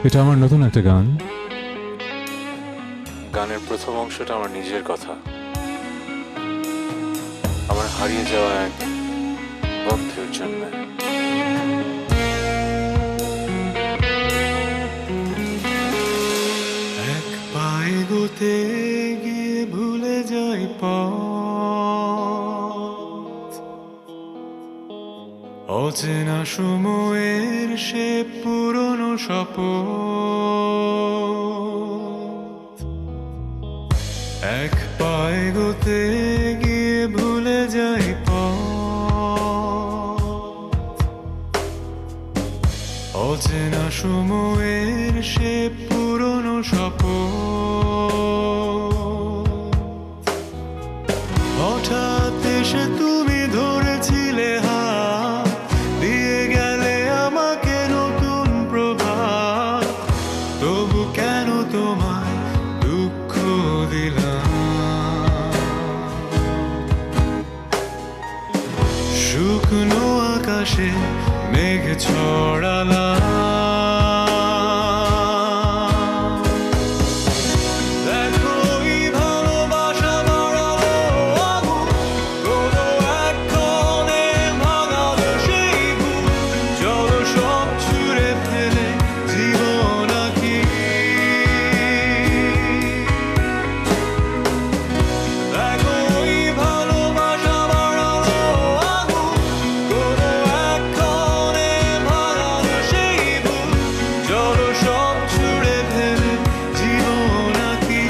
এটা আমার নতুন একটা গান। গানের প্রথম অংশটা আমার নিজের কথা, আমার হারিয়ে যাওয়া এক বন্ধুর জন্য। এক পায়ে গোতে গিয়ে ভুলে যাই পথ, অচেনা সময়ের সে পুরনো শপথ। এক পায়ে গোতে গিয়ে ভুলে যাই পথ, অচেনা সময়ের সে পুরনো শপথ। হঠাৎ এসে তুমি ধরেছিলে হাত, দিয়ে গেলে আমাকে নতুন প্রভাত। তবু কেন তোমায় দুঃখ দিলাম? শুকনো আকাশে মেঘ ছড়ালাম, দেখো এই ভালোবাসা বাড়ালো আগুন, কোনো এক ক্ষণে ভাঙালো সেই বুক। চলো সব ছুঁড়ে ফেলে জীবন আঁকি, দেখো এই ভালোবাসা বাড়ালো আগুন, কোনো এক ক্ষণে ভাঙালো সেই বুক। চলো সব ছুঁড়ে ফেলে জীবন আঁকি,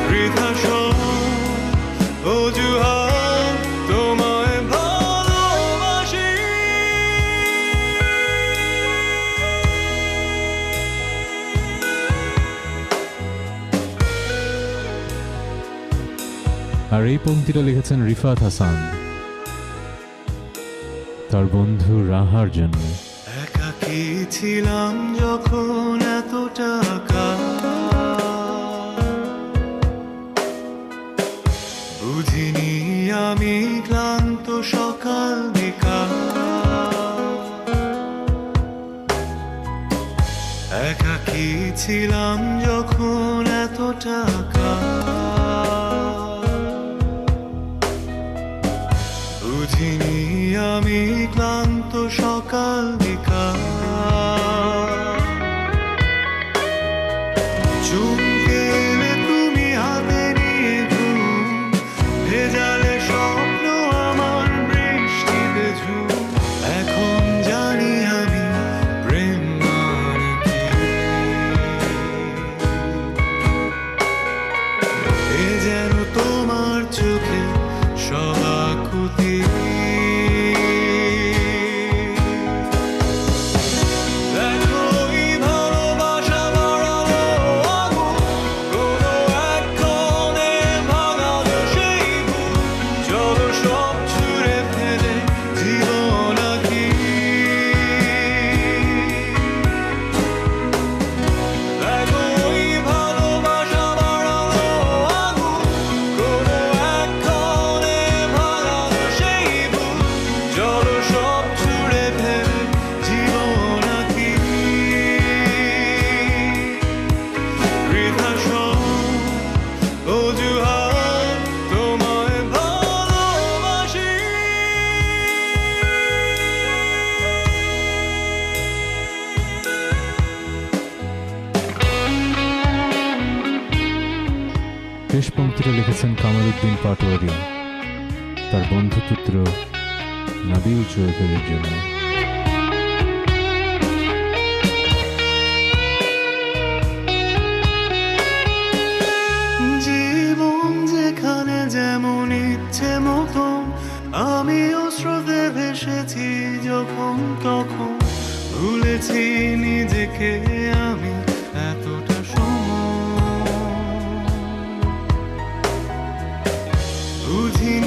বৃথা সব অজুহাত, তোমায় ভালোবাসি। আর এই পংক্তিটা লিখেছেন রিফাত হাসান তার বন্ধু রাহার জন্য। একাকী ছিলাম যখন এত টাকা, বুঝিনি আমি ক্লান্ত সকাল বিকাল। একাকী ছিলাম যখন এত টাকা, বুঝিনি আমি ক্লান্ত সকাল বিকাল। চুমকে এলে তুমি হাতে নিয়ে ঘুম, ভেজালে স্বপ্ন আমার বৃষ্টিতে ঝুম। এখন জানি আমি প্রেম মানে কি, এ যেন তোমার চোখে সবাকুতি। দেখো এই ভালোবাসা বাড়ালো আগুন, কোনো এক ক্ষণে ভাঙালো সেই বুক। চলো সব ছুঁড়ে ফেলে জীবন আঁকি, দেখো এই ভালোবাসা বাড়ালো আগুন, কোনো এক ক্ষণে ভাঙালো সেই বুক। চলো সব ছুঁড়ে ফেলে জীবন আঁকি, বৃথা সব অজুহাত, তোমায় ভালোবাসি। শেষ পংক্তিটা লিখেছেন কামাল উদ্দিন পাটোয়ারি তার বন্ধুপুত্র নাবিল চৌধুরীর জন্য। জীবন যেখানে যেমন ইচ্ছে মতন, আমিও স্রোতে ভেসেছি যখন তখন। ভুলেছি নিজেকে আমি এতটা সময়, বুঝিনি